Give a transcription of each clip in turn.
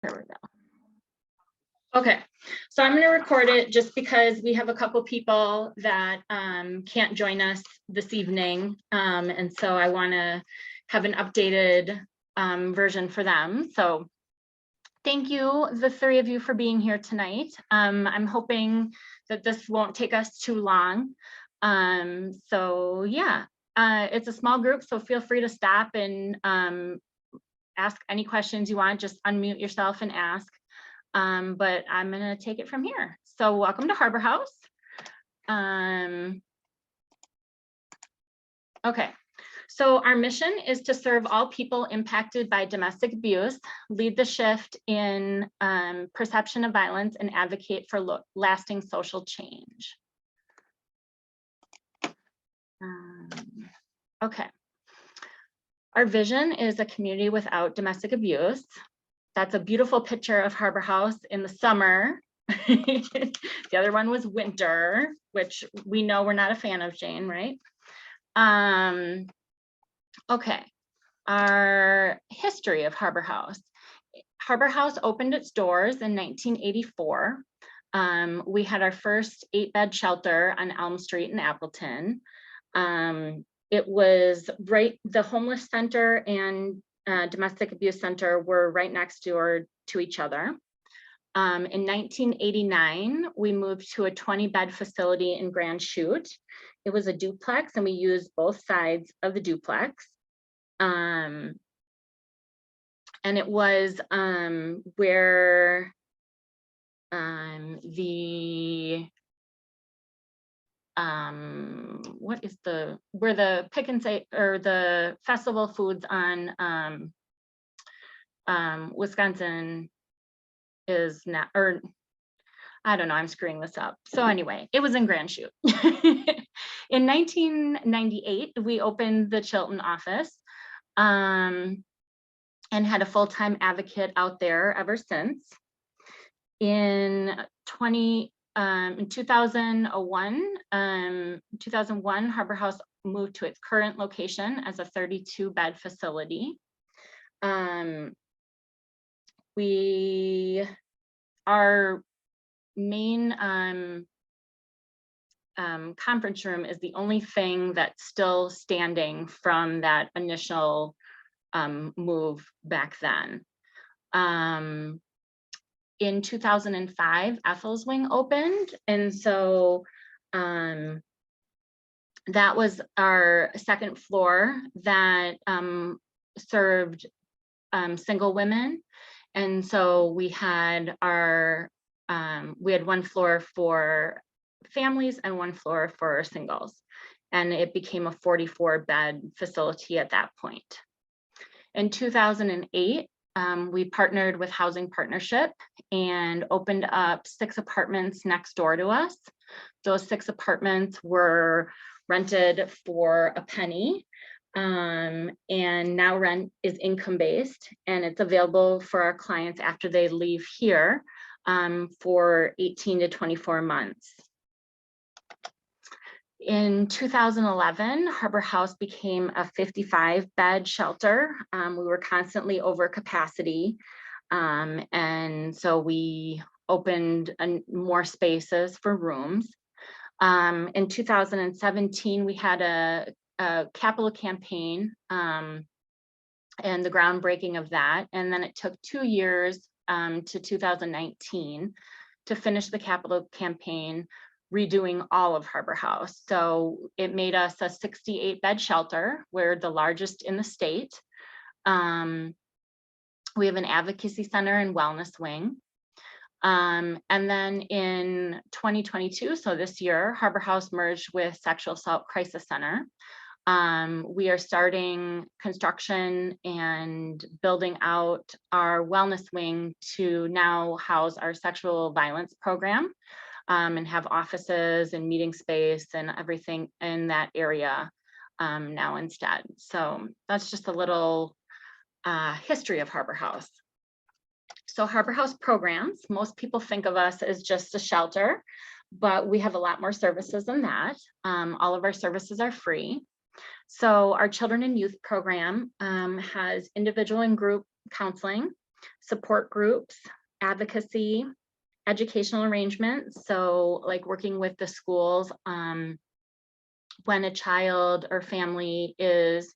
Here we go. Okay, so I'm going to record it just because we have a couple people that can't join us this evening. And so I want to have an updated version for them. So thank you, the three of you, for being here tonight. I'm hoping that this won't take us too long. So yeah, it's a small group, so feel free to stop and ask any questions you want. Just unmute yourself and ask. But I'm going to take it from here. So welcome to Harbor House. Okay, so our mission is to serve all people impacted by domestic abuse, lead the shift in perception of violence, and advocate for lasting social change. Okay. Our vision is a community without domestic abuse. That's a beautiful picture of Harbor House in the summer. The other one was winter, which we know we're not a fan of, Jane, right? Okay, our history of Harbor House. Harbor House opened its doors in 1984. We had our first 8-bed shelter on Elm Street in Appleton. It was right, the homeless center and domestic abuse center were right next door to each other. In 1989, we moved to a 20-bed facility in Grand Chute. It was a duplex, and we used both sides of the duplex. And it was where where the Pick and Say, or the Festival Foods on Wisconsin is not, or I don't know, I'm screwing this up. So anyway, it was in Grand Chute. In 1998, we opened the Chilton office and had a full-time advocate out there ever since. In 2001, Harbor House moved to its current location as a 32-bed facility. Our main conference room is the only thing that's still standing from that initial move back then. In 2005, Ethel's Wing opened, and so that was our second floor that served single women. And so we had one floor for families and one floor for singles, and it became a 44-bed facility at that point. In 2008, we partnered with Housing Partnership and opened up 6 apartments next door to us. Those 6 apartments were rented for a penny, and now rent is income-based, and it's available for our clients after they leave here for 18 to 24 months. In 2011, Harbor House became a 55-bed shelter. We were constantly over capacity, and so we opened more spaces for rooms. In 2017, we had a capital campaign and the groundbreaking of that, and then it took 2 years to 2019 to finish the capital campaign, redoing all of Harbor House. So it made us a 68-bed shelter. We're the largest in the state. We have an advocacy center and wellness wing. And then in 2022, so this year, Harbor House merged with Sexual Assault Crisis Center. We are starting construction and building out our wellness wing to now house our sexual violence program. And have offices and meeting space and everything in that area now instead. So that's just a little history of Harbor House. So Harbor House programs, most people think of us as just a shelter, but we have a lot more services than that. All of our services are free. So our children and youth program has individual and group counseling. support groups, advocacy, educational arrangements. So like working with the schools when a child or family is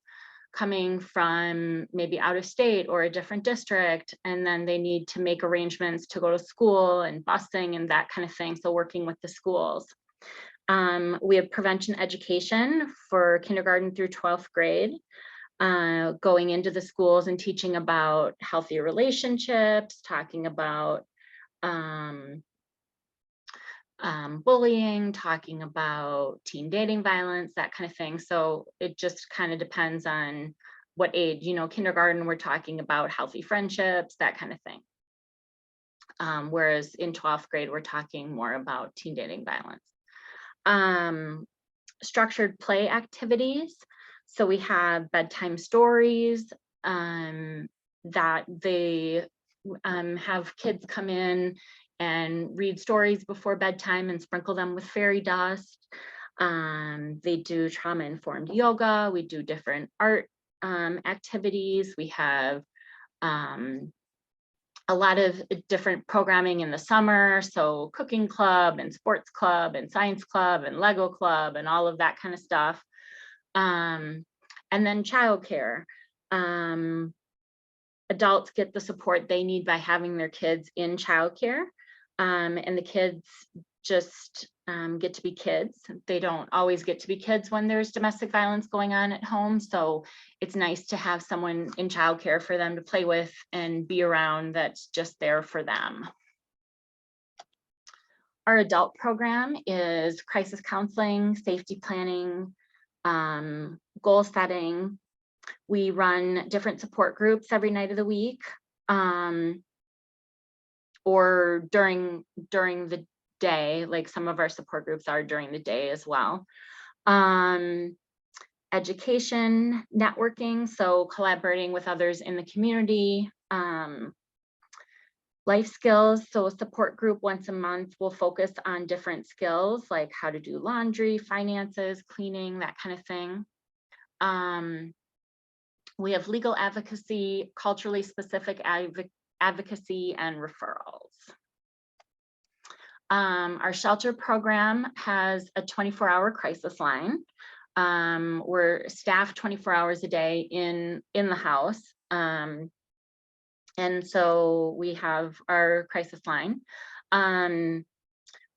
coming from maybe out of state or a different district, and then they need to make arrangements to go to school and busing and that kind of thing. So working with the schools. We have prevention education for kindergarten through 12th grade, going into the schools and teaching about healthy relationships, talking about bullying, talking about teen dating violence, that kind of thing. So it just kind of depends on what age, kindergarten, we're talking about healthy friendships, that kind of thing. Whereas in 12th grade, we're talking more about teen dating violence. Structured play activities. So we have bedtime stories that they have kids come in and read stories before bedtime and sprinkle them with fairy dust. They do trauma-informed yoga. We do different art activities. We have a lot of different programming in the summer. So cooking club and sports club and science club and Lego club and all of that kind of stuff. And then childcare. Adults get the support they need by having their kids in childcare. And the kids just get to be kids. They don't always get to be kids when there's domestic violence going on at home. So it's nice to have someone in childcare for them to play with and be around that's just there for them. Our adult program is crisis counseling, safety planning, goal setting. We run different support groups every night of the week. Or during the day, like some of our support groups are during the day as well. Education, networking, so collaborating with others in the community. Life skills, so a support group once a month will focus on different skills like how to do laundry, finances, cleaning, that kind of thing. We have legal advocacy, culturally specific advocacy, and referrals. Our shelter program has a 24-hour crisis line. We're staffed 24 hours a day in the house. And so we have our crisis line.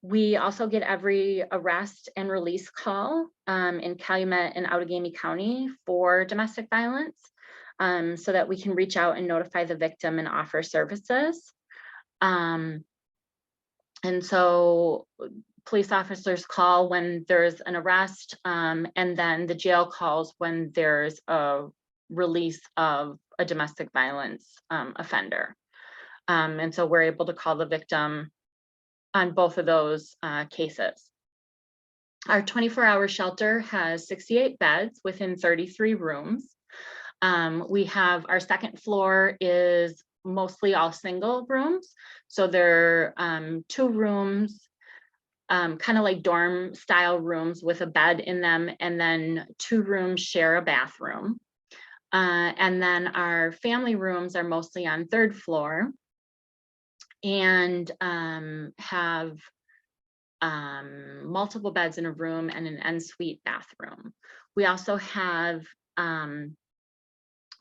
We also get every arrest and release call in Calumet and Outagamie County for domestic violence, so that we can reach out and notify the victim and offer services. And so police officers call when there's an arrest, and then the jail calls when there's a release of a domestic violence offender. And so we're able to call the victim on both of those cases. Our 24-hour shelter has 68 beds within 33 rooms. We have our second floor is mostly all single rooms. So there are 2 rooms, kind of like dorm style rooms with a bed in them, and then 2 rooms share a bathroom. And then our family rooms are mostly on 3rd floor and have multiple beds in a room and an ensuite bathroom. We also have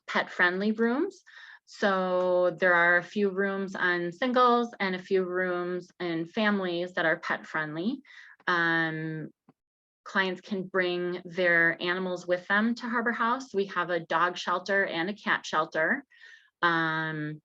pet-friendly rooms. So there are a few rooms on singles and a few rooms in families that are pet-friendly. Clients can bring their animals with them to Harbor House. We have a dog shelter and a cat shelter. And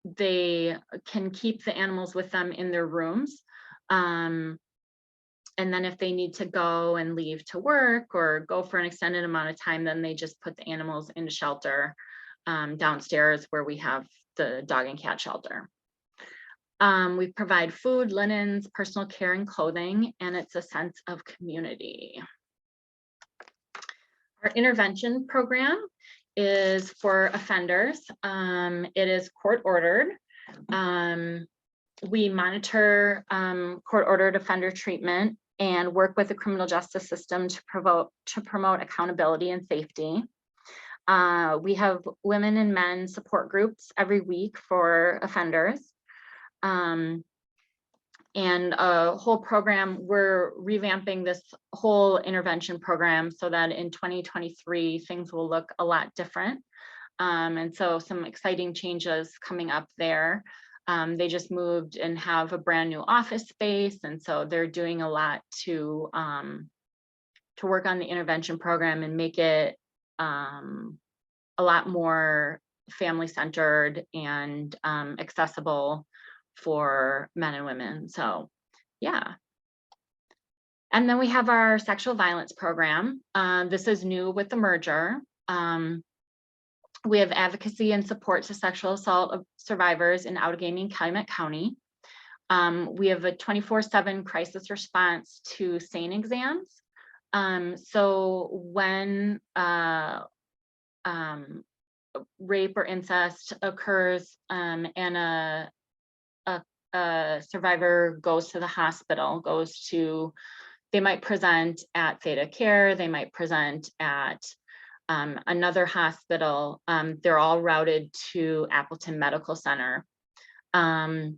they can keep the animals with them in their rooms. And then if they need to go and leave to work or go for an extended amount of time, then they just put the animals in a shelter downstairs where we have the dog and cat shelter. We provide food, linens, personal care, and clothing, and it's a sense of community. Our intervention program is for offenders. It is court ordered. We monitor court-ordered offender treatment and work with the criminal justice system to promote accountability and safety. We have women and men support groups every week for offenders. And a whole program, we're revamping this whole intervention program so that in 2023, things will look a lot different. And so some exciting changes coming up there. They just moved and have a brand new office space. And so they're doing a lot to work on the intervention program and make it a lot more family-centered and accessible for men and women. So yeah. And then we have our sexual violence program. This is new with the merger. We have advocacy and support to sexual assault survivors in Outagamie, Calumet County. We have a 24/7 crisis response to SANE exams. So when rape or incest occurs and a survivor goes to the hospital, they might present at Theta Care, they might present at another hospital. They're all routed to Appleton Medical Center. And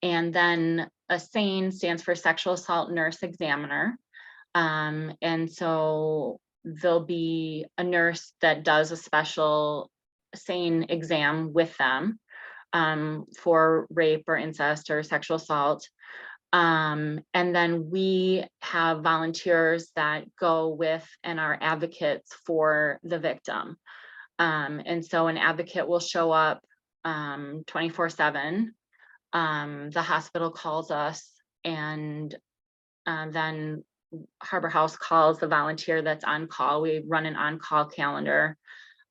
then a SANE stands for Sexual Assault Nurse Examiner. And so there'll be a nurse that does a special SANE exam with them for rape or incest or sexual assault. And then we have volunteers that go with and are advocates for the victim. And so an advocate will show up 24/7. The hospital calls us, and then Harbor House calls the volunteer that's on call. We run an on-call calendar.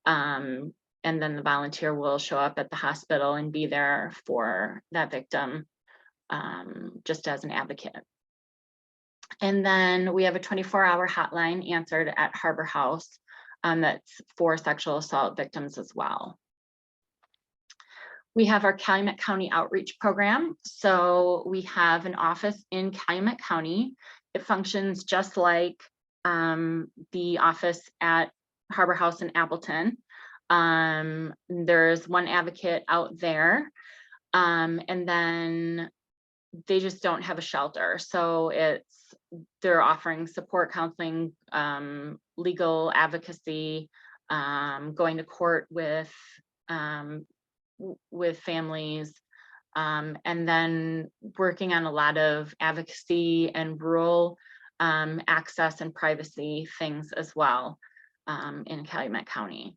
And then the volunteer will show up at the hospital and be there for that victim, just as an advocate. And then we have a 24-hour hotline answered at Harbor House that's for sexual assault victims as well. We have our Calumet County Outreach Program. So we have an office in Calumet County. It functions just like the office at Harbor House in Appleton. There's one advocate out there, and then they just don't have a shelter. So they're offering support, counseling, legal advocacy, going to court with families, and then working on a lot of advocacy and rural access and privacy things as well in Calumet County.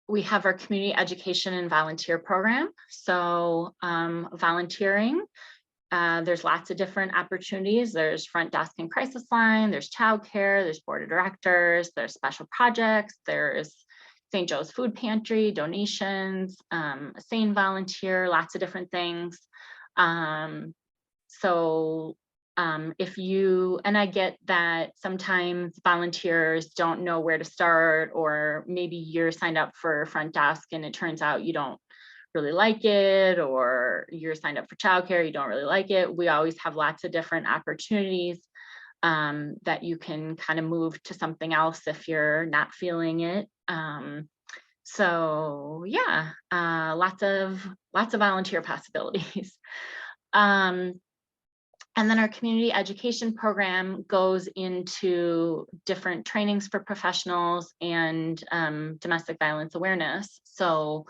We have our community education and volunteer program. So volunteering, there's lots of different opportunities. There's front desk and crisis line, there's childcare, there's board of directors, there's special projects, there's St. Joe's Food Pantry, donations, SANE volunteer, lots of different things. And I get that sometimes volunteers don't know where to start, or maybe you're signed up for front desk and it turns out you don't really like it, or you're signed up for childcare, you don't really like it. We always have lots of different opportunities that you can kind of move to something else if you're not feeling it. So yeah, lots of volunteer possibilities. And then our community education program goes into different trainings for professionals and domestic violence awareness. So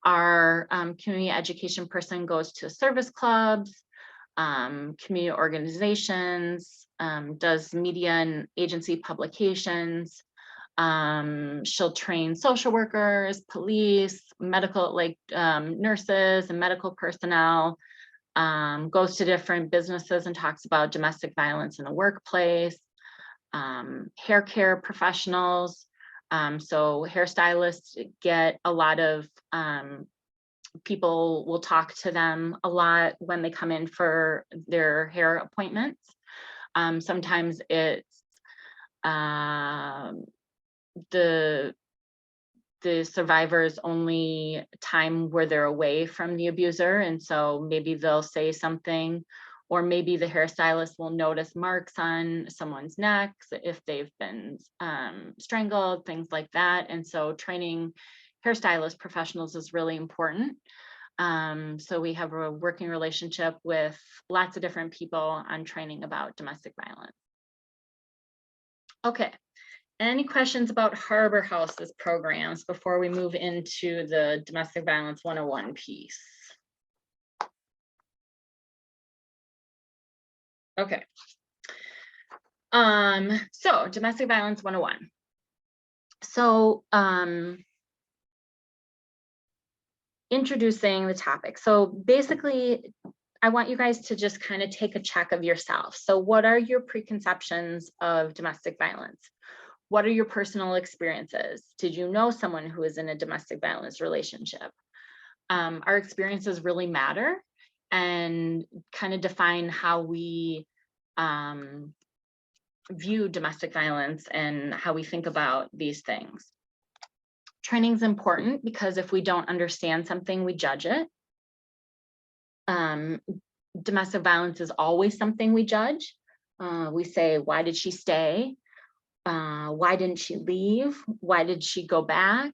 our community education person goes to service clubs, community organizations, does media and agency publications. She'll train social workers, police, medical, nurses and medical personnel, goes to different businesses and talks about domestic violence in the workplace, hair care professionals. So hairstylists get a lot of, people will talk to them a lot when they come in for their hair appointments. Sometimes it's the survivor's only time where they're away from the abuser, and so maybe they'll say something, or maybe the hairstylist will notice marks on someone's neck if they've been strangled, things like that. And so training hairstylist professionals is really important. So we have a working relationship with lots of different people on training about domestic violence. Okay, any questions about Harbor House's programs before we move into the Domestic Violence 101 piece? Okay. So Domestic Violence 101. So introducing the topic. So basically, I want you guys to just kind of take a check of yourself. So what are your preconceptions of domestic violence? What are your personal experiences? Did you know someone who is in a domestic violence relationship? Our experiences really matter and kind of define how we view domestic violence and how we think about these things. Training is important because if we don't understand something, we judge it. Domestic violence is always something we judge. We say, why did she stay? Why didn't she leave? Why did she go back?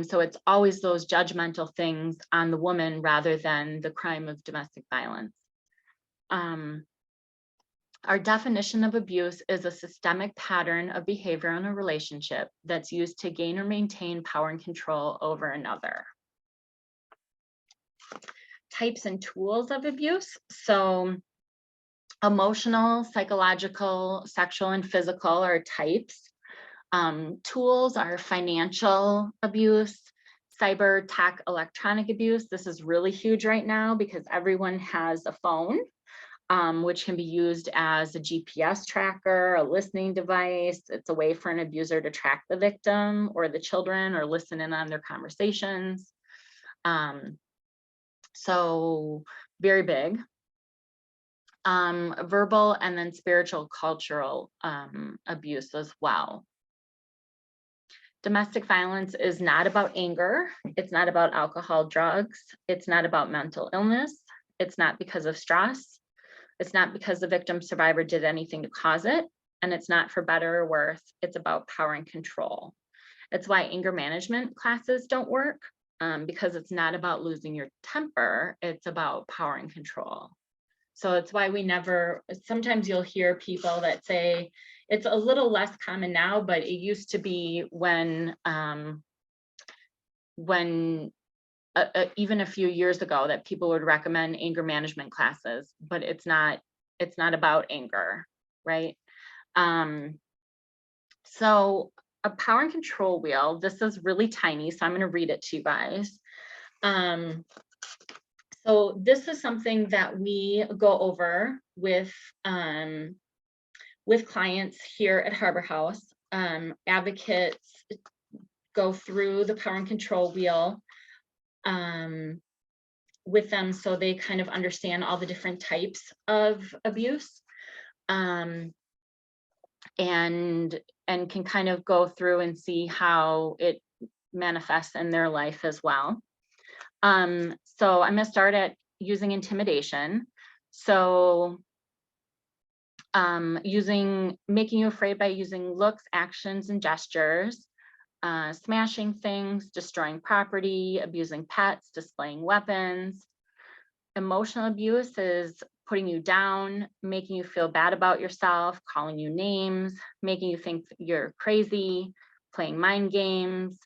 So it's always those judgmental things on the woman rather than the crime of domestic violence. Our definition of abuse is a systemic pattern of behavior in a relationship that's used to gain or maintain power and control over another. Types and tools of abuse. So emotional, psychological, sexual, and physical are types. Tools are financial abuse, cyber, tech, electronic abuse. This is really huge right now because everyone has a phone, which can be used as a GPS tracker, a listening device. It's a way for an abuser to track the victim or the children or listen in on their conversations. So very big. Verbal and then spiritual cultural abuse as well. Domestic violence is not about anger. It's not about alcohol, drugs. It's not about mental illness. It's not because of stress. It's not because the victim survivor did anything to cause it. And it's not for better or worse. It's about power and control. It's why anger management classes don't work, because it's not about losing your temper. It's about power and control. So it's why we never, sometimes you'll hear people that say, it's a little less common now, but it used to be when even a few years ago that people would recommend anger management classes, but it's not about anger, right? So a power and control wheel, this is really tiny, so I'm going to read it to you guys. So this is something that we go over with clients here at Harbor House. Advocates go through the power and control wheel with them so they kind of understand all the different types of abuse, and can kind of go through and see how it manifests in their life as well. So I'm going to start at using intimidation. So making you afraid by using looks, actions, and gestures, smashing things, destroying property, abusing pets, displaying weapons. Emotional abuse is putting you down, making you feel bad about yourself, calling you names, making you think you're crazy, playing mind games,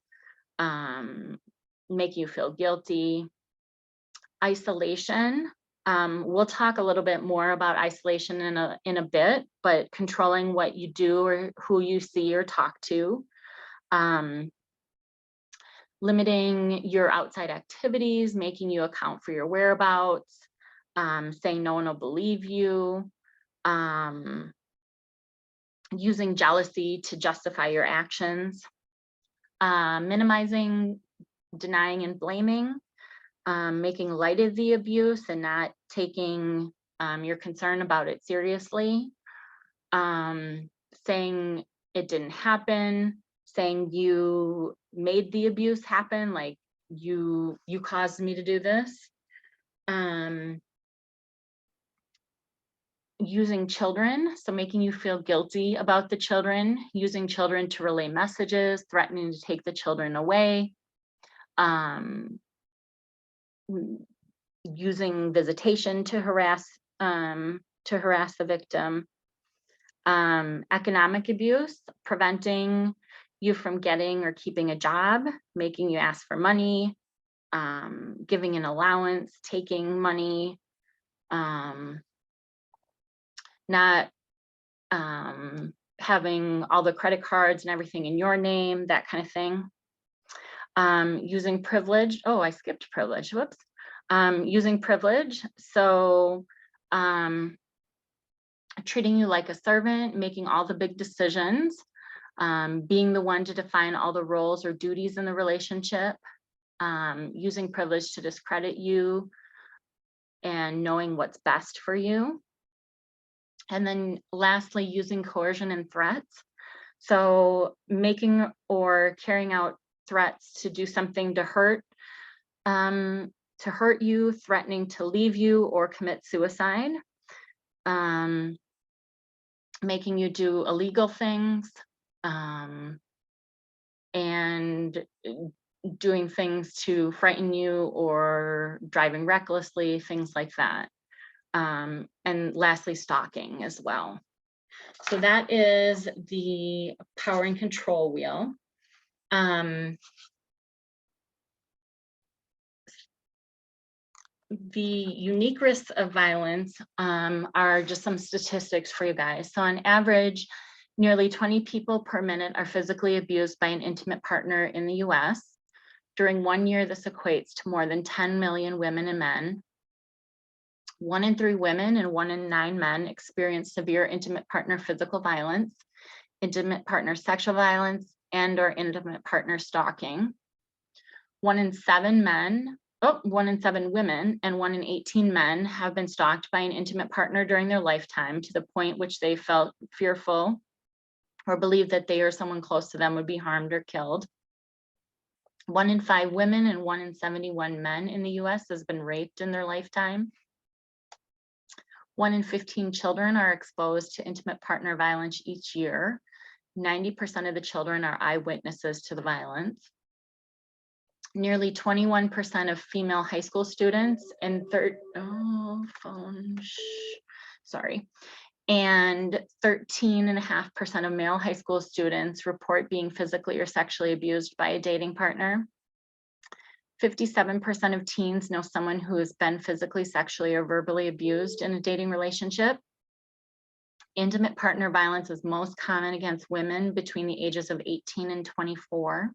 making you feel guilty. Isolation. We'll talk a little bit more about isolation in a bit, but controlling what you do or who you see or talk to. Limiting your outside activities, making you account for your whereabouts, saying no one will believe you, using jealousy to justify your actions, minimizing, denying, and blaming, making light of the abuse and not taking your concern about it seriously, saying it didn't happen, saying you made the abuse happen, like you caused me to do this. using children, so making you feel guilty about the children, using children to relay messages, threatening to take the children away, using visitation to harass the victim, economic abuse, preventing you from getting or keeping a job, making you ask for money, giving an allowance, taking money, not having all the credit cards and everything in your name, that kind of thing. Using privilege. Oh, I skipped privilege. Whoops. Using privilege. So treating you like a servant, making all the big decisions, being the one to define all the roles or duties in the relationship, using privilege to discredit you, and knowing what's best for you. And then lastly, using coercion and threats. So making or carrying out threats to do something to hurt you, threatening to leave you or commit suicide, making you do illegal things, and doing things to frighten you or driving recklessly, things like that. And lastly, stalking as well. So that is the power and control wheel. The unique risks of violence are just some statistics for you guys. So on average, nearly 20 people per minute are physically abused by an intimate partner in the US. During 1 year, this equates to more than 10 million women and men. 1 in 3 women and 1 in 9 men experience severe intimate partner physical violence, intimate partner sexual violence, and or intimate partner stalking. 1 in 7 women and 1 in 18 men have been stalked by an intimate partner during their lifetime to the point which they felt fearful or believed that they or someone close to them would be harmed or killed. 1 in 5 women and 1 in 71 men in the US has been raped in their lifetime. 1 in 15 children are exposed to intimate partner violence each year. 90% of the children are eyewitnesses to the violence. Nearly 21% of female high school students and 13.5% of male high school students report being physically or sexually abused by a dating partner. 57% of teens know someone who has been physically, sexually, or verbally abused in a dating relationship. Intimate partner violence is most common against women between the ages of 18 and 24.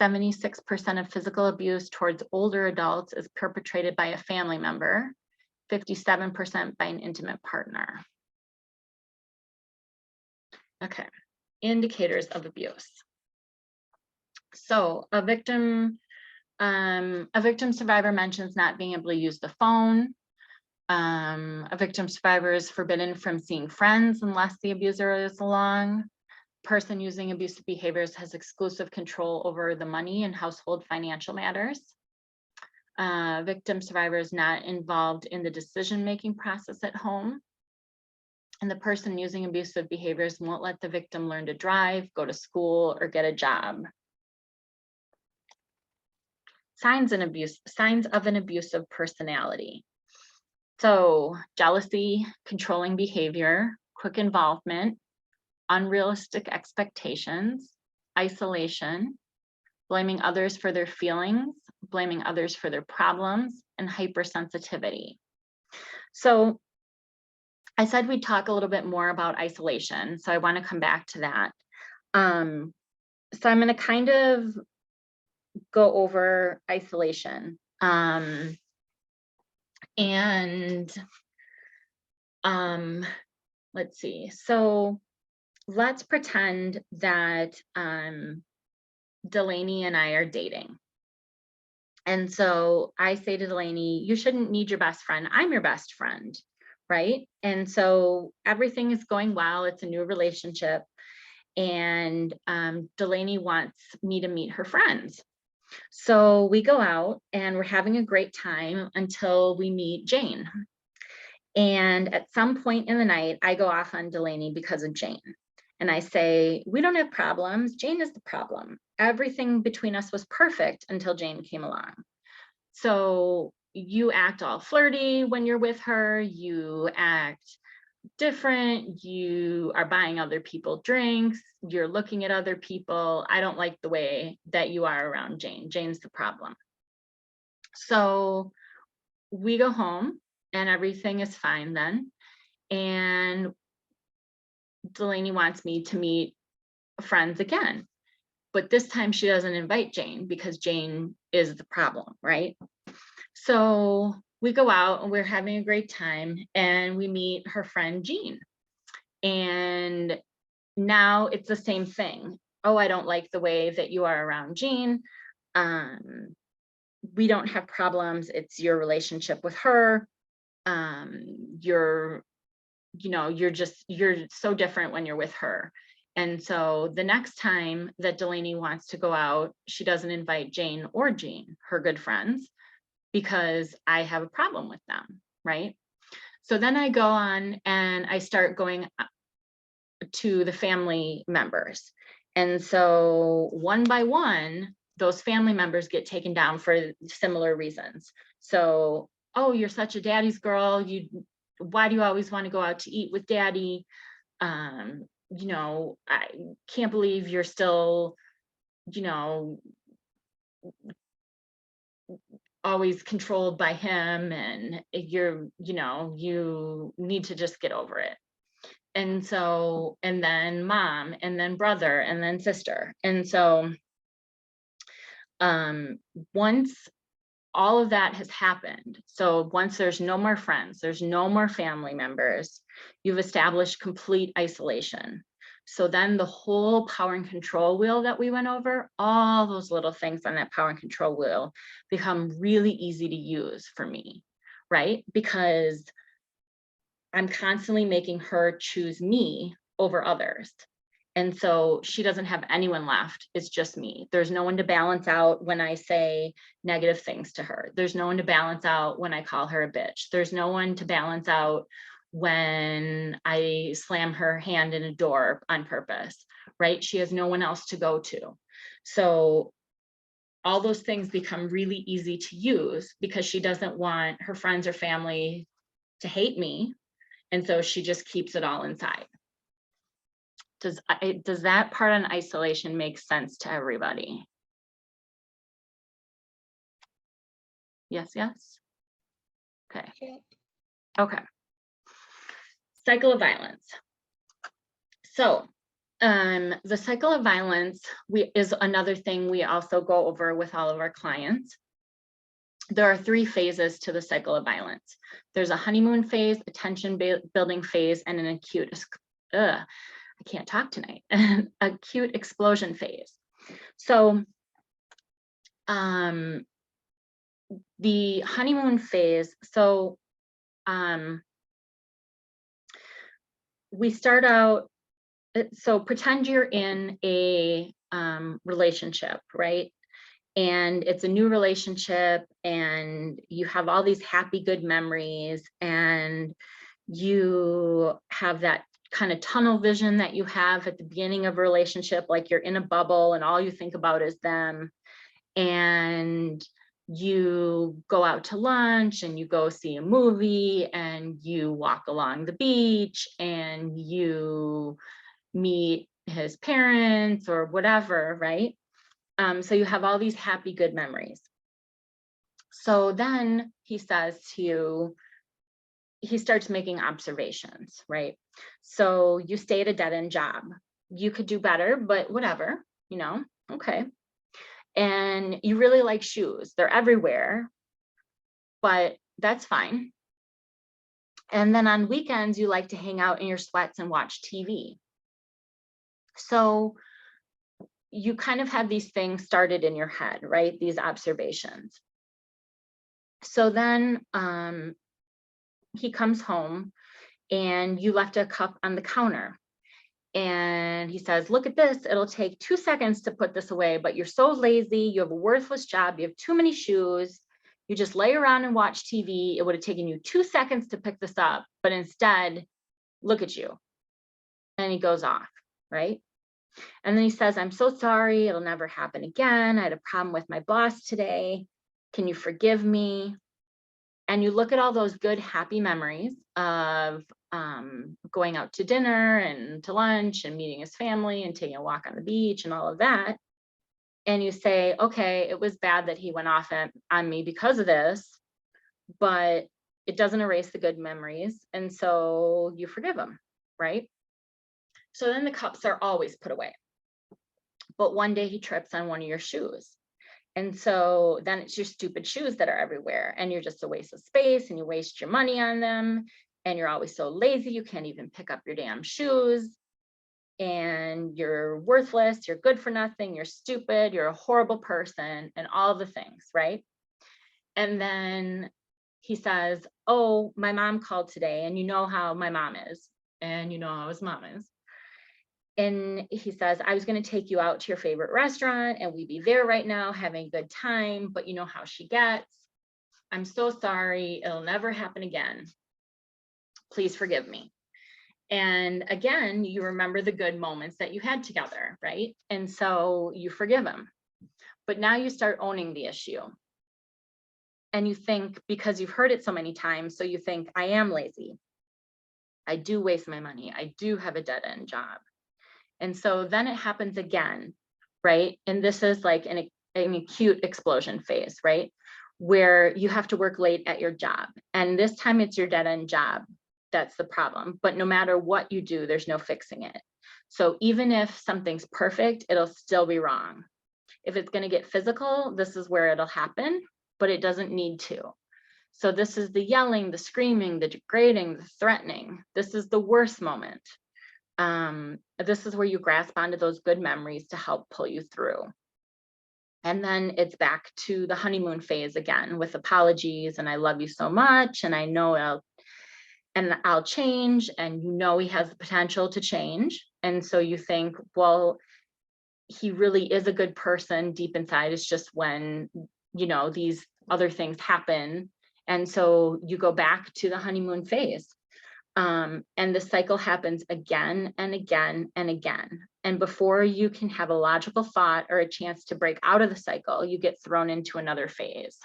76% of physical abuse towards older adults is perpetrated by a family member, 57% by an intimate partner. Okay, indicators of abuse. So a victim survivor mentions not being able to use the phone. A victim survivor is forbidden from seeing friends unless the abuser is along. Person using abusive behaviors has exclusive control over the money and household financial matters. Victim survivor is not involved in the decision-making process at home. And the person using abusive behaviors won't let the victim learn to drive, go to school, or get a job. Signs of an abusive personality. So jealousy, controlling behavior, quick involvement, unrealistic expectations, isolation, blaming others for their feelings, blaming others for their problems, and hypersensitivity. So I said we'd talk a little bit more about isolation, so I want to come back to that. So I'm going to kind of go over isolation. Let's see. So let's pretend that Delaney and I are dating. And so I say to Delaney, you shouldn't need your best friend. I'm your best friend, right? And so everything is going well. It's a new relationship. And Delaney wants me to meet her friends. So we go out and we're having a great time until we meet Jane. And at some point in the night, I go off on Delaney because of Jane. And I say, we don't have problems. Jane is the problem. Everything between us was perfect until Jane came along. So you act all flirty when you're with her. You act different. You are buying other people drinks. You're looking at other people. I don't like the way that you are around Jane. Jane's the problem. So we go home and everything is fine then. And Delaney wants me to meet friends again. But this time she doesn't invite Jane because Jane is the problem, right? So we go out and we're having a great time and we meet her friend Jean. And now it's the same thing. Oh, I don't like the way that you are around Jean. We don't have problems. It's your relationship with her. You're so different when you're with her. And so the next time that Delaney wants to go out, she doesn't invite Jane or Jean, her good friends, because I have a problem with them, right? So then I go on and I start going to the family members. And so one by one, those family members get taken down for similar reasons. So, oh, you're such a daddy's girl. Why do you always want to go out to eat with daddy? I can't believe you're still, always controlled by him, and you need to just get over it. And so, and then mom, and then brother, and then sister. And so once all of that has happened, so once there's no more friends, there's no more family members, you've established complete isolation. So then the whole power and control wheel that we went over, all those little things on that power and control wheel become really easy to use for me, right? Because I'm constantly making her choose me over others. And so she doesn't have anyone left. It's just me. There's no one to balance out when I say negative things to her. There's no one to balance out when I call her a bitch. There's no one to balance out when I slam her hand in a door on purpose, right? She has no one else to go to. So all those things become really easy to use because she doesn't want her friends or family to hate me. And so she just keeps it all inside. Does that part on isolation make sense to everybody? Yes, yes. Okay. Okay. Cycle of violence. So the cycle of violence is another thing we also go over with all of our clients. There are 3 phases to the cycle of violence. There's a honeymoon phase, a tension building phase, and an acute, I can't talk tonight, acute explosion phase. So the honeymoon phase, so we start out, so pretend you're in a relationship, right? And it's a new relationship and you have all these happy, good memories, and you have that kind of tunnel vision that you have at the beginning of a relationship, like you're in a bubble and all you think about is them. And you go out to lunch and you go see a movie and you walk along the beach and you meet his parents or whatever, right? So you have all these happy, good memories. So then he says to you, he starts making observations, right? So you stay at a dead-end job. You could do better, but whatever, okay. And you really like shoes. They're everywhere, but that's fine. And then on weekends, you like to hang out in your sweats and watch TV. So you kind of have these things started in your head, right? These observations. So then he comes home and you left a cup on the counter. And he says, look at this, it'll take 2 seconds to put this away, but you're so lazy, you have a worthless job, you have too many shoes, You just lay around and watch TV. It would have taken you 2 seconds to pick this up, but instead, look at you. And he goes off, right? And then he says, I'm so sorry. It'll never happen again. I had a problem with my boss today. Can you forgive me? And you look at all those good, happy memories of going out to dinner and to lunch and meeting his family and taking a walk on the beach and all of that. And you say, okay, it was bad that he went off on me because of this, but it doesn't erase the good memories. And so you forgive him, right? So then the cups are always put away. But one day he trips on one of your shoes. And so then it's your stupid shoes that are everywhere, and you're just a waste of space, and you waste your money on them. And you're always so lazy, you can't even pick up your damn shoes. And you're worthless, you're good for nothing, you're stupid, you're a horrible person, and all the things, right? And then he says, oh, my mom called today, and you know how my mom is, and you know how his mom is. And he says, I was going to take you out to your favorite restaurant, and we'd be there right now having a good time, but you know how she gets. I'm so sorry. It'll never happen again. Please forgive me. And again, you remember the good moments that you had together, right? And so you forgive him. But now you start owning the issue. And you think, because you've heard it so many times, so you think, I am lazy. I do waste my money. I do have a dead-end job. And so then it happens again, right? And this is like an acute explosion phase, right? Where you have to work late at your job. And this time it's your dead-end job. That's the problem. But no matter what you do, there's no fixing it. So even if something's perfect, it'll still be wrong. If it's going to get physical, this is where it'll happen, but it doesn't need to. So this is the yelling, the screaming, the degrading, the threatening. This is the worst moment. This is where you grasp onto those good memories to help pull you through. And then it's back to the honeymoon phase again with apologies and I love you so much and I know I'll change, and you know he has the potential to change. And so you think, well, he really is a good person deep inside. It's just when, you know, these other things happen. And so you go back to the honeymoon phase. And the cycle happens again and again and again. And before you can have a logical thought or a chance to break out of the cycle, you get thrown into another phase.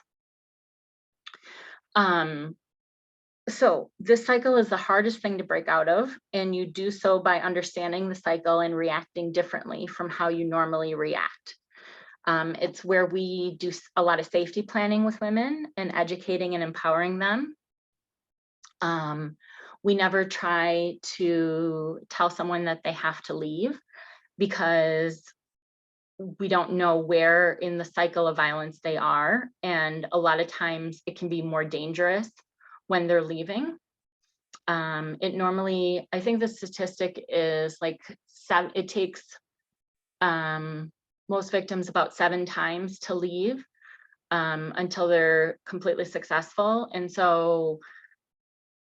So this cycle is the hardest thing to break out of, and you do so by understanding the cycle and reacting differently from how you normally react. It's where we do a lot of safety planning with women and educating and empowering them. We never try to tell someone that they have to leave because we don't know where in the cycle of violence they are. And a lot of times it can be more dangerous when they're leaving. It normally, I think the statistic is like it takes most victims about 7 times to leave until they're completely successful. And so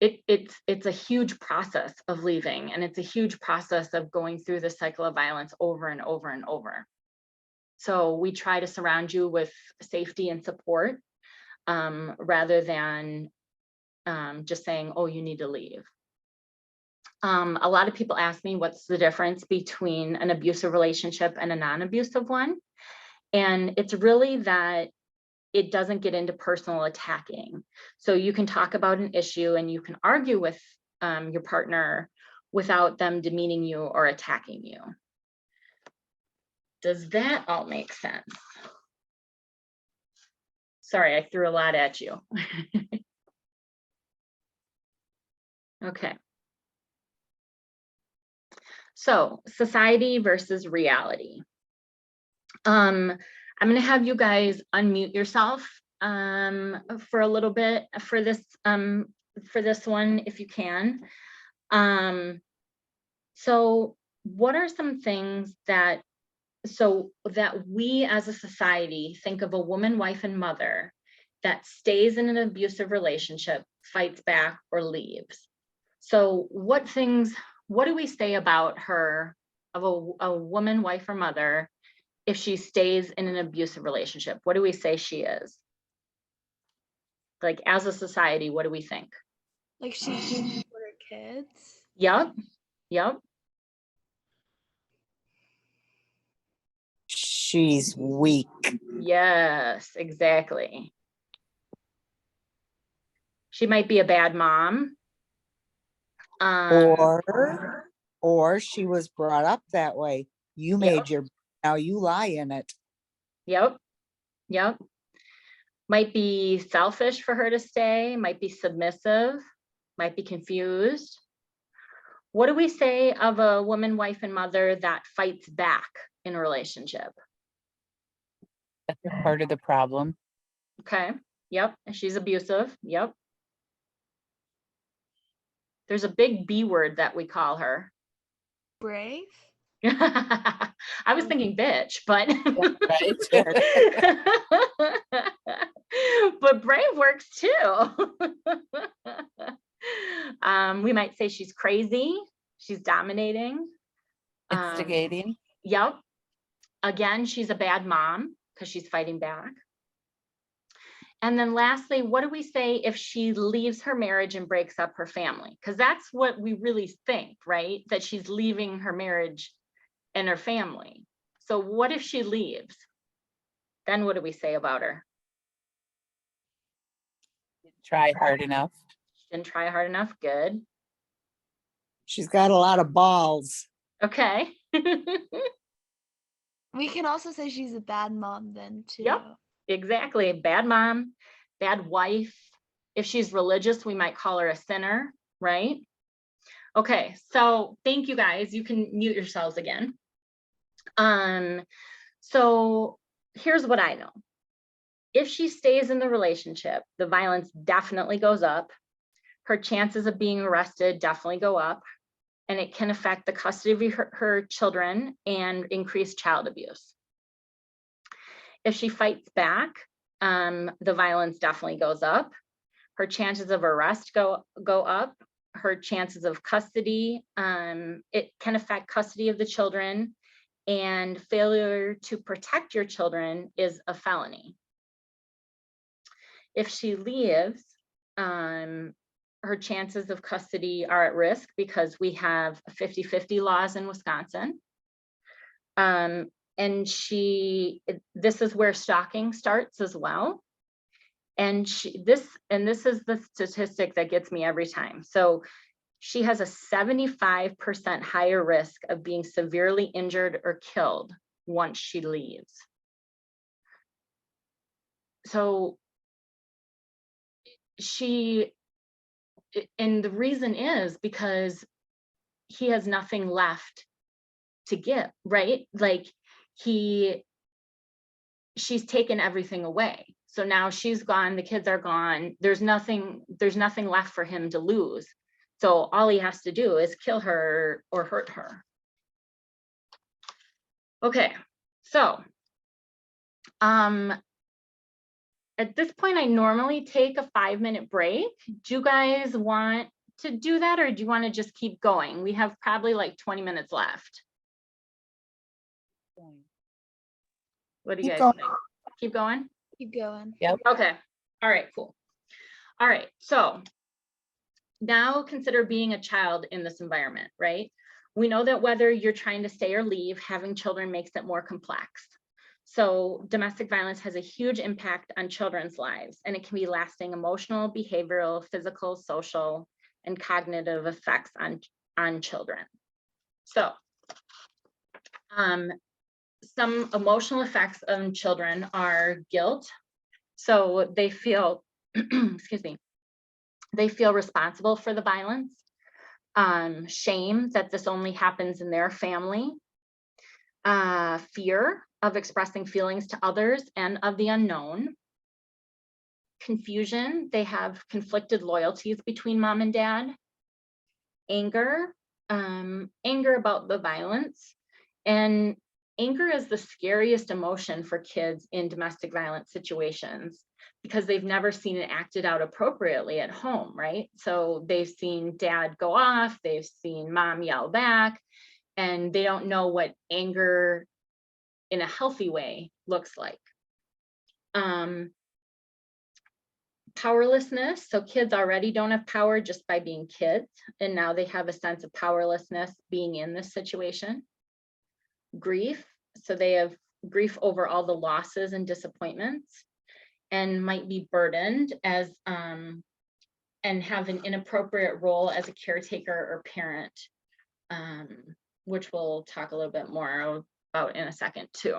it's a huge process of leaving, and it's a huge process of going through the cycle of violence over and over and over. So we try to surround you with safety and support rather than just saying, oh, you need to leave. A lot of people ask me what's the difference between an abusive relationship and a non-abusive one. And it's really that it doesn't get into personal attacking. So you can talk about an issue and you can argue with your partner without them demeaning you or attacking you. Does that all make sense? Sorry, I threw a lot at you. Okay. So society versus reality. I'm going to have you guys unmute yourself for a little bit for this one, if you can. So what are some things that we as a society think of a woman, wife, and mother that stays in an abusive relationship, fights back, or leaves? So what do we say about her, of a woman, wife, or mother, if she stays in an abusive relationship? What do we say she is? Like as a society, what do we think? Like she's doing it for her kids. Yep. Yep. She's weak. Yes, exactly. She might be a bad mom. Or she was brought up that way. You made your, now you lie in it. Yep. Yep. Might be selfish for her to stay, might be submissive, might be confused. What do we say of a woman, wife, and mother that fights back in a relationship? That's part of the problem. Okay. Yep. And she's abusive. Yep. There's a big B word that we call her. Brave. I was thinking bitch, but but brave works too. We might say she's crazy, she's dominating, Instigating. Yep. Again, she's a bad mom because she's fighting back. And then lastly, what do we say if she leaves her marriage and breaks up her family? Because that's what we really think, right? That she's leaving her marriage and her family. So what if she leaves? Then what do we say about her? Try hard enough. She didn't try hard enough. Good. She's got a lot of balls. Okay. We can also say she's a bad mom then too. Yep. Exactly. Bad mom, bad wife. If she's religious, we might call her a sinner, right? Okay, so thank you guys. You can mute yourselves again. So here's what I know. If she stays in the relationship, the violence definitely goes up. Her chances of being arrested definitely go up, and it can affect the custody of her children and increase child abuse. If she fights back, the violence definitely goes up. Her chances of arrest go up. Her chances of custody, it can affect custody of the children, and failure to protect your children is a felony. If she leaves, her chances of custody are at risk because we have 50-50 laws in Wisconsin. And this is where stalking starts as well. And this is the statistic that gets me every time. So she has a 75% higher risk of being severely injured or killed once she leaves. So and the reason is because he has nothing left to give, right? Like she's taken everything away. So now she's gone, the kids are gone. There's nothing left for him to lose. So all he has to do is kill her or hurt her. Okay, so at this point, I normally take a 5-minute break. Do you guys want to do that, or do you want to just keep going? We have probably like 20 minutes left. What do you guys think? Keep going? Keep going. Yep. Okay. All right, cool. All right, so now consider being a child in this environment, right? We know that whether you're trying to stay or leave, having children makes it more complex. So domestic violence has a huge impact on children's lives, and it can be lasting emotional, behavioral, physical, social, and cognitive effects on children. So some emotional effects on children are guilt. So they feel, excuse me, they feel responsible for the violence. Shame that this only happens in their family. Fear of expressing feelings to others and of the unknown. Confusion, they have conflicted loyalties between mom and dad. Anger, anger about the violence. And anger is the scariest emotion for kids in domestic violence situations because they've never seen it acted out appropriately at home, right? So they've seen dad go off, they've seen mom yell back, and they don't know what anger in a healthy way looks like. Powerlessness. So kids already don't have power just by being kids, and now they have a sense of powerlessness being in this situation. Grief. So they have grief over all the losses and disappointments, and might be burdened as and have an inappropriate role as a caretaker or parent, which we'll talk a little bit more about in a second too.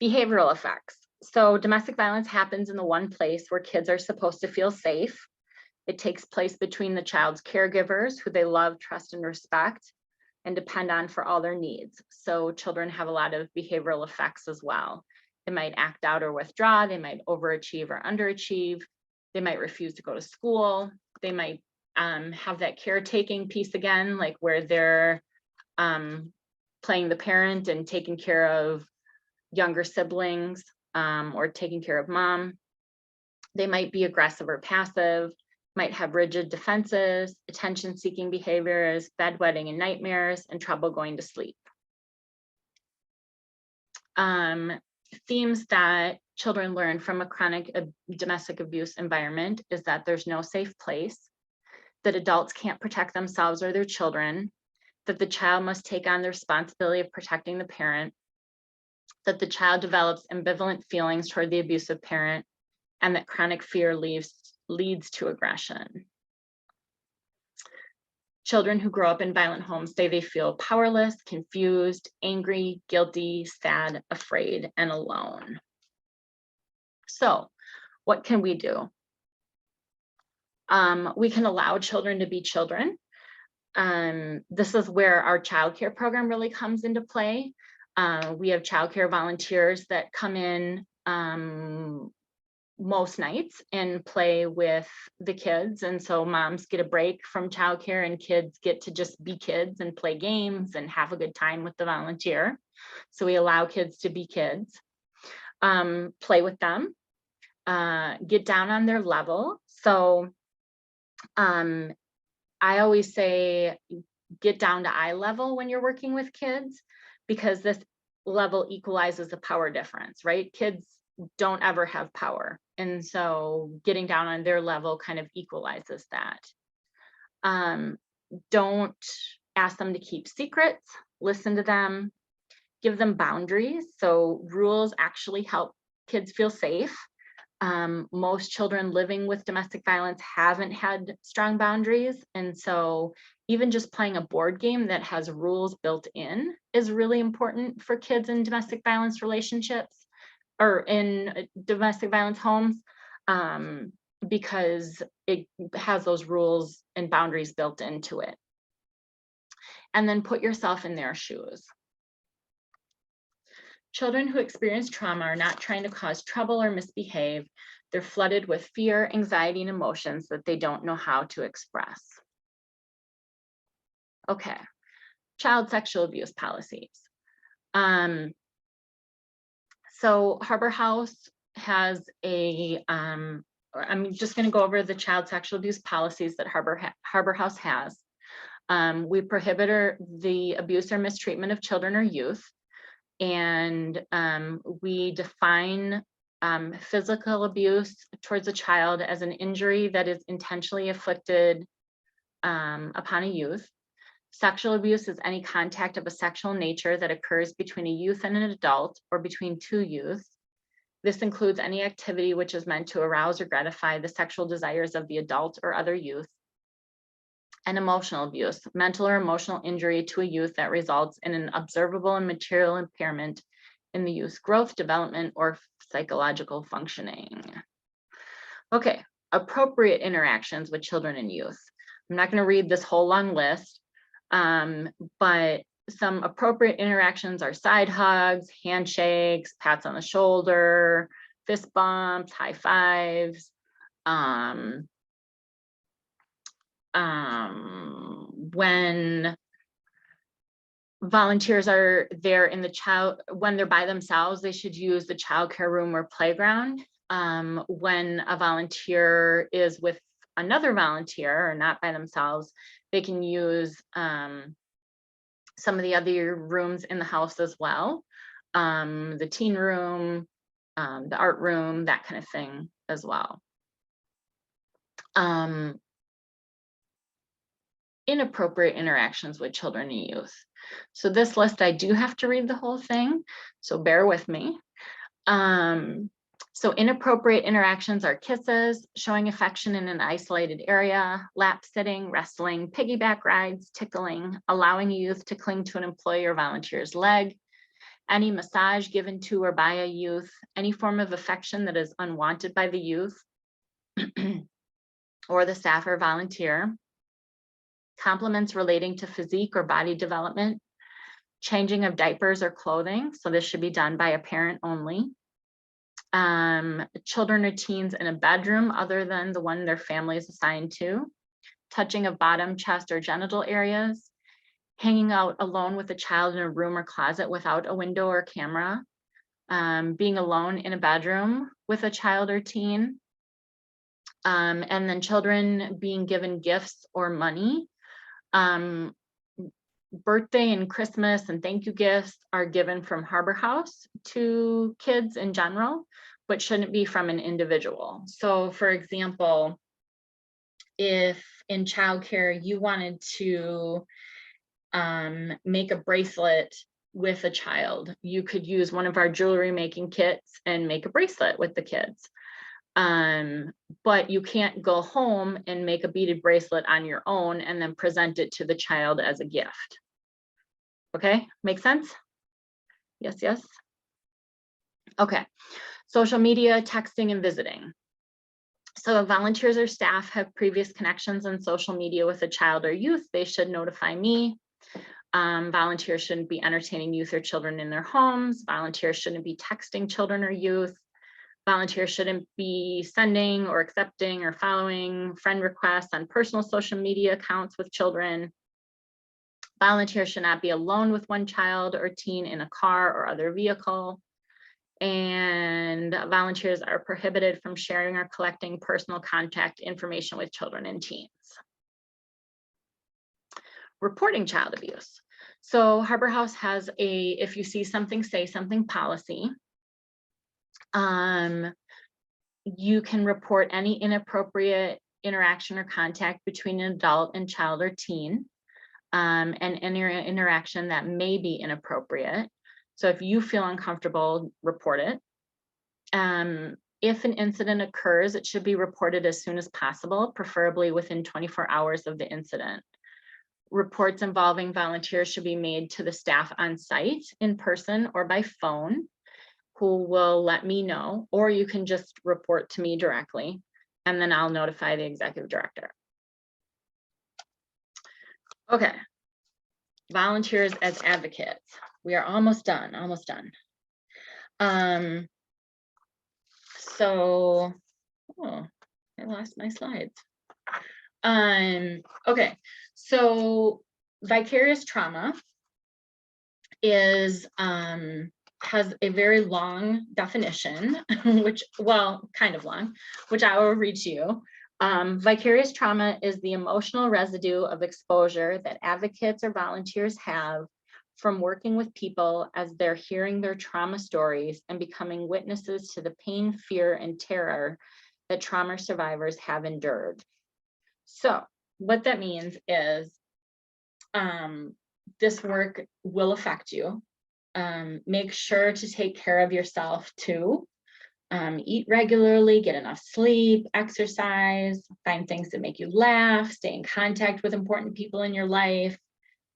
Behavioral effects. So domestic violence happens in the one place where kids are supposed to feel safe. It takes place between the child's caregivers, who they love, trust, and respect, and depend on for all their needs. So children have a lot of behavioral effects as well. They might act out or withdraw. They might overachieve or underachieve. They might refuse to go to school. They might have that caretaking piece again, like where they're playing the parent and taking care of younger siblings, or taking care of mom. They might be aggressive or passive, might have rigid defenses, attention-seeking behaviors, bedwetting and nightmares, and trouble going to sleep. Themes that children learn from a chronic domestic abuse environment is that there's no safe place, that adults can't protect themselves or their children, that the child must take on the responsibility of protecting the parent, that the child develops ambivalent feelings toward the abusive parent, and that chronic fear leads to aggression. Children who grow up in violent homes say they feel powerless, confused, angry, guilty, sad, afraid, and alone. So what can we do? We can allow children to be children. This is where our childcare program really comes into play. We have childcare volunteers that come in most nights and play with the kids. And so moms get a break from childcare and kids get to just be kids and play games and have a good time with the volunteer. So we allow kids to be kids, play with them, get down on their level. So I always say, get down to eye level when you're working with kids, because this level equalizes the power difference, right? Kids don't ever have power. And so getting down on their level kind of equalizes that. Don't ask them to keep secrets, listen to them, give them boundaries. So rules actually help kids feel safe. Most children living with domestic violence haven't had strong boundaries. And so even just playing a board game that has rules built in is really important for kids in domestic violence relationships or in domestic violence homes, because it has those rules and boundaries built into it. And then put yourself in their shoes. Children who experience trauma are not trying to cause trouble or misbehave. They're flooded with fear, anxiety, and emotions that they don't know how to express. Okay, child sexual abuse policies. So Harbor House has a, I'm just going to go over the child sexual abuse policies that Harbor House has. We prohibit the abuse or mistreatment of children or youth. And we define physical abuse towards a child as an injury that is intentionally inflicted upon a youth. Sexual abuse is any contact of a sexual nature that occurs between a youth and an adult or between two youth. This includes any activity which is meant to arouse or gratify the sexual desires of the adult or other youth. And emotional abuse, mental or emotional injury to a youth that results in an observable and material impairment in the youth's growth, development, or psychological functioning. Okay, appropriate interactions with children and youth. I'm not going to read this whole long list, but some appropriate interactions are side hugs, handshakes, pats on the shoulder, fist bumps, high fives. When volunteers are there in when they're by themselves, they should use the childcare room or playground. When a volunteer is with another volunteer or not by themselves, they can use some of the other rooms in the house as well. The teen room, the art room, that kind of thing as well. Inappropriate interactions with children and youth. So this list, I do have to read the whole thing, so bear with me. So inappropriate interactions are kisses, showing affection in an isolated area, lap sitting, wrestling, piggyback rides, tickling, allowing a youth to cling to an employee or volunteer's leg, any massage given to or by a youth, any form of affection that is unwanted by the youth or the staff or volunteer, compliments relating to physique or body development, changing of diapers or clothing. So this should be done by a parent only. Children or teens in a bedroom other than the one their family is assigned to, touching of bottom, chest, or genital areas, hanging out alone with a child in a room or closet without a window or camera, being alone in a bedroom with a child or teen, and then children being given gifts or money. Birthday and Christmas and thank you gifts are given from Harbor House to kids in general, but shouldn't be from an individual. So for example, if in childcare you wanted to make a bracelet with a child, you could use one of our jewelry making kits and make a bracelet with the kids. But you can't go home and make a beaded bracelet on your own and then present it to the child as a gift. Okay, make sense? Yes, yes. Okay, social media, texting, and visiting. So if volunteers or staff have previous connections on social media with a child or youth, they should notify me. Volunteers shouldn't be entertaining youth or children in their homes. Volunteers shouldn't be texting children or youth. Volunteers shouldn't be sending or accepting or following friend requests on personal social media accounts with children. Volunteers should not be alone with one child or teen in a car or other vehicle. And volunteers are prohibited from sharing or collecting personal contact information with children and teens. Reporting child abuse. So Harbor House has a, if you see something, say something policy. You can report any inappropriate interaction or contact between an adult and child or teen, and any interaction that may be inappropriate. So if you feel uncomfortable, report it. If an incident occurs, it should be reported as soon as possible, preferably within 24 hours of the incident. Reports involving volunteers should be made to the staff on site, in person, or by phone, who will let me know, or you can just report to me directly, and then I'll notify the executive director. Okay, volunteers as advocates. We are almost done, almost done. So, oh, I lost my slides. Okay, so vicarious trauma is, has a very long definition, which, well, kind of long, which I will read to you. Vicarious trauma is the emotional residue of exposure that advocates or volunteers have from working with people as they're hearing their trauma stories and becoming witnesses to the pain, fear, and terror that trauma survivors have endured. So what that means is this work will affect you. Make sure to take care of yourself too. Eat regularly, get enough sleep, exercise, find things that make you laugh, stay in contact with important people in your life,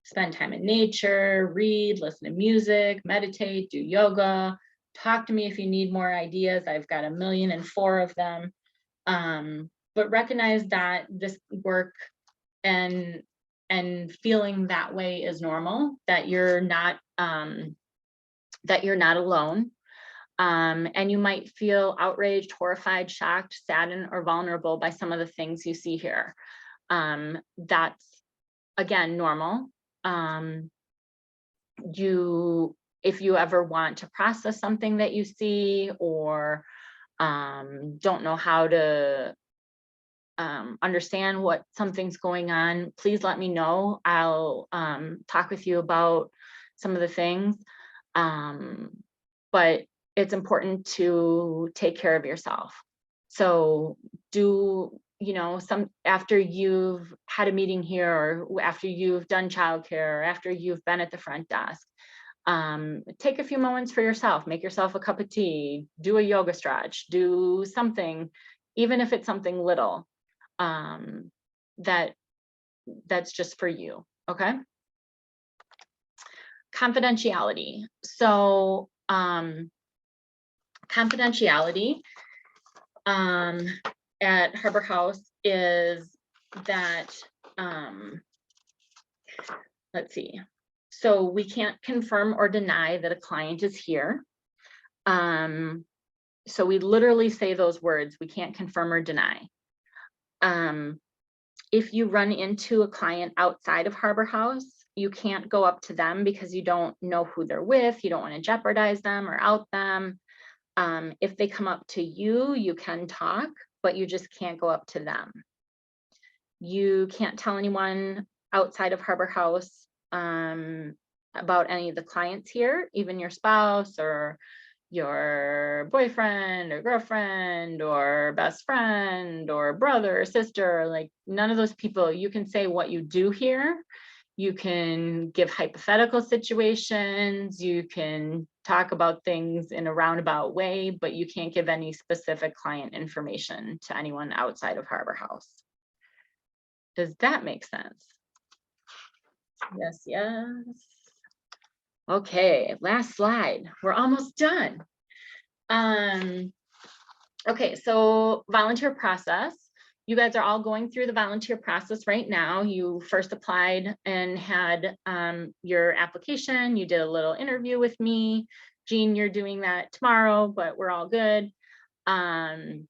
spend time in nature, read, listen to music, meditate, do yoga, talk to me if you need more ideas. I've got 1,000,004 of them. But recognize that this work and feeling that way is normal, that you're not alone. And you might feel outraged, horrified, shocked, saddened, or vulnerable by some of the things you see here. That's, again, normal. If you ever want to process something that you see, or don't know how to understand what something's going on, please let me know. I'll talk with you about some of the things. But it's important to take care of yourself. So do, you know, after you've had a meeting here, or after you've done childcare, or after you've been at the front desk, take a few moments for yourself, make yourself a cup of tea, do a yoga stretch, do something, even if it's something little, that's just for you. Okay. Confidentiality. So confidentiality at Harbor House is that, let's see. So we can't confirm or deny that a client is here. So we literally say those words, we can't confirm or deny. If you run into a client outside of Harbor House, you can't go up to them because you don't know who they're with. You don't want to jeopardize them or out them. If they come up to you, you can talk, but you just can't go up to them. You can't tell anyone outside of Harbor House about any of the clients here, even your spouse or your boyfriend or girlfriend or best friend or brother or sister. Like, none of those people. You can say what you do here. You can give hypothetical situations. You can talk about things in a roundabout way, but you can't give any specific client information to anyone outside of Harbor House. Does that make sense? Yes, yes. Okay, last slide. We're almost done. Okay, so volunteer process. You guys are all going through the volunteer process right now. You first applied and had your application. You did a little interview with me. Jean, you're doing that tomorrow, but we're all good. And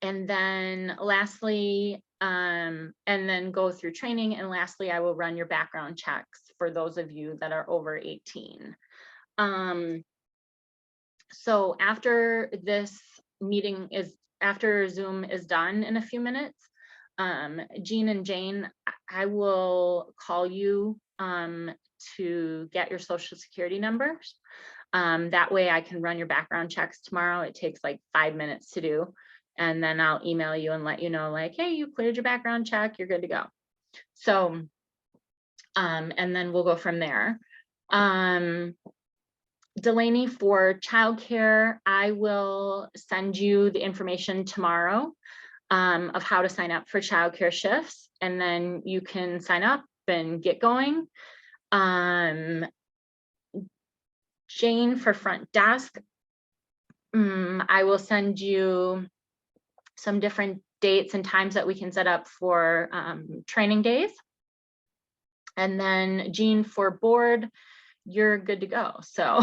then lastly, and then go through training. And lastly, I will run your background checks for those of you that are over 18. So after this meeting after Zoom is done in a few minutes, Jean and Jane, I will call you to get your social security numbers. That way I can run your background checks tomorrow. It takes like 5 minutes to do. And then I'll email you and let you know, like, hey, you cleared your background check, you're good to go. So, and then we'll go from there. Delaney, for childcare, I will send you the information tomorrow of how to sign up for childcare shifts, and then you can sign up and get going. Jane, for front desk, I will send you some different dates and times that we can set up for training days. And then Jean, for board, you're good to go. So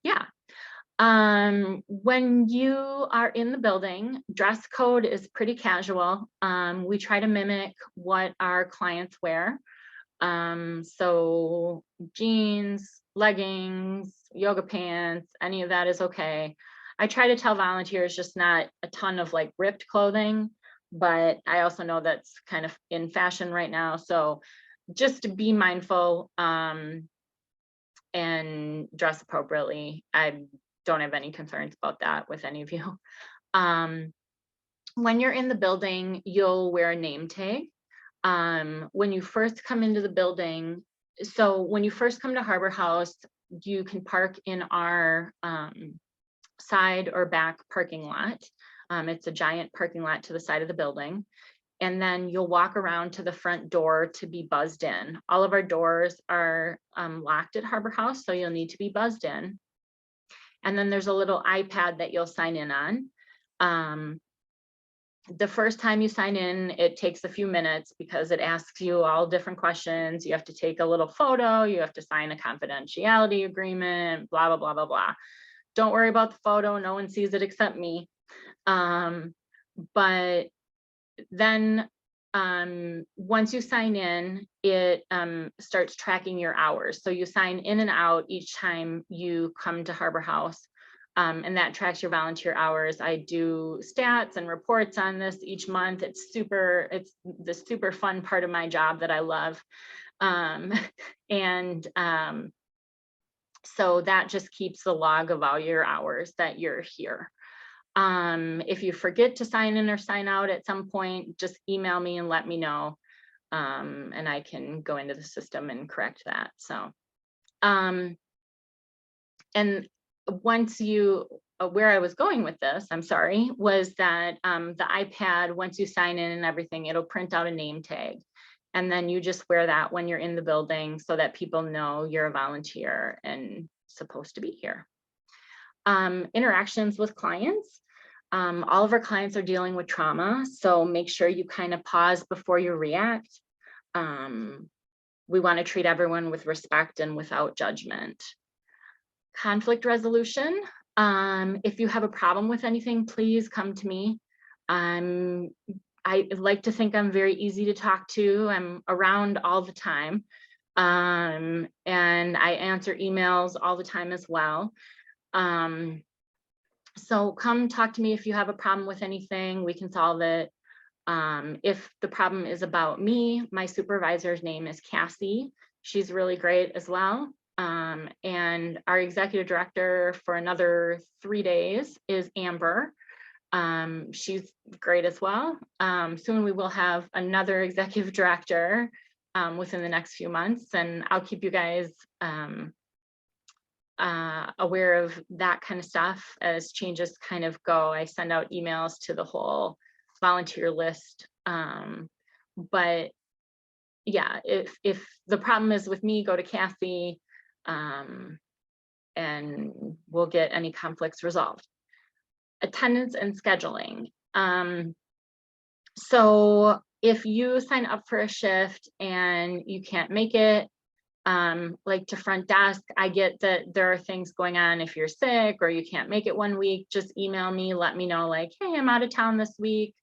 yeah. When you are in the building, dress code is pretty casual. We try to mimic what our clients wear. So jeans, leggings, yoga pants, any of that is okay. I try to tell volunteers just not a ton of like ripped clothing, but I also know that's kind of in fashion right now. So just to be mindful and dress appropriately. I don't have any concerns about that with any of you. When you're in the building, you'll wear a name tag. When you first come into the building, so when you first come to Harbor House, you can park in our side or back parking lot. It's a giant parking lot to the side of the building. And then you'll walk around to the front door to be buzzed in. All of our doors are locked at Harbor House, so you'll need to be buzzed in. And then there's a little iPad that you'll sign in on. The first time you sign in, it takes a few minutes because it asks you all different questions. You have to take a little photo, you have to sign a confidentiality agreement, blah, blah, blah, blah, blah. Don't worry about the photo, no one sees it except me. But then once you sign in, it starts tracking your hours. So you sign in and out each time you come to Harbor House, and that tracks your volunteer hours. I do stats and reports on this each month. It's the super fun part of my job that I love. So that just keeps the log of all your hours that you're here. If you forget to sign in or sign out at some point, just email me and let me know. And I can go into the system and correct that. So, and once you, where I was going with this, I'm sorry, was that the iPad, once you sign in and everything, it'll print out a name tag. And then you just wear that when you're in the building so that people know you're a volunteer and supposed to be here. Interactions with clients. All of our clients are dealing with trauma, so make sure you kind of pause before you react. We want to treat everyone with respect and without judgment. Conflict resolution. If you have a problem with anything, please come to me. I like to think I'm very easy to talk to. I'm around all the time. And I answer emails all the time as well. So come talk to me if you have a problem with anything, we can solve it. If the problem is about me, my supervisor's name is Cassie. She's really great as well. And our executive director for another 3 days is Amber. She's great as well. Soon we will have another executive director within the next few months, and I'll keep you guys aware of that kind of stuff as changes kind of go. I send out emails to the whole volunteer list. But yeah, if the problem is with me, go to Kathy, and we'll get any conflicts resolved. Attendance and scheduling. So if you sign up for a shift and you can't make it, like to front desk, I get that there are things going on. If you're sick or you can't make it one week, just email me, let me know, like, hey, I'm out of town this week,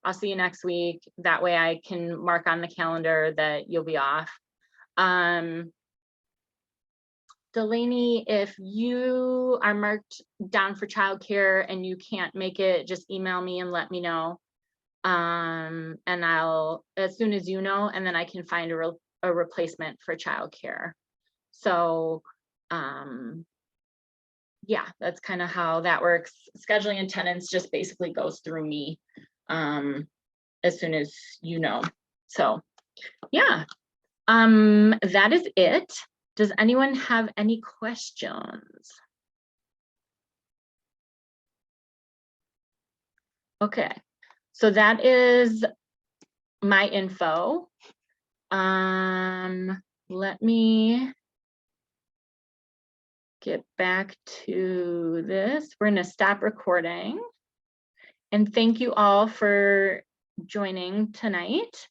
I'll see you next week. That way I can mark on the calendar that you'll be off. Delaney, if you are marked down for childcare and you can't make it, just email me and let me know. And I'll, as soon as you know, and then I can find a replacement for childcare. So yeah, that's kind of how that works. Scheduling attendance just basically goes through me as soon as you know. So yeah, that is it. Does anyone have any questions? Okay, so that is my info. Let me get back to this. We're gonna stop recording. And thank you all for joining tonight.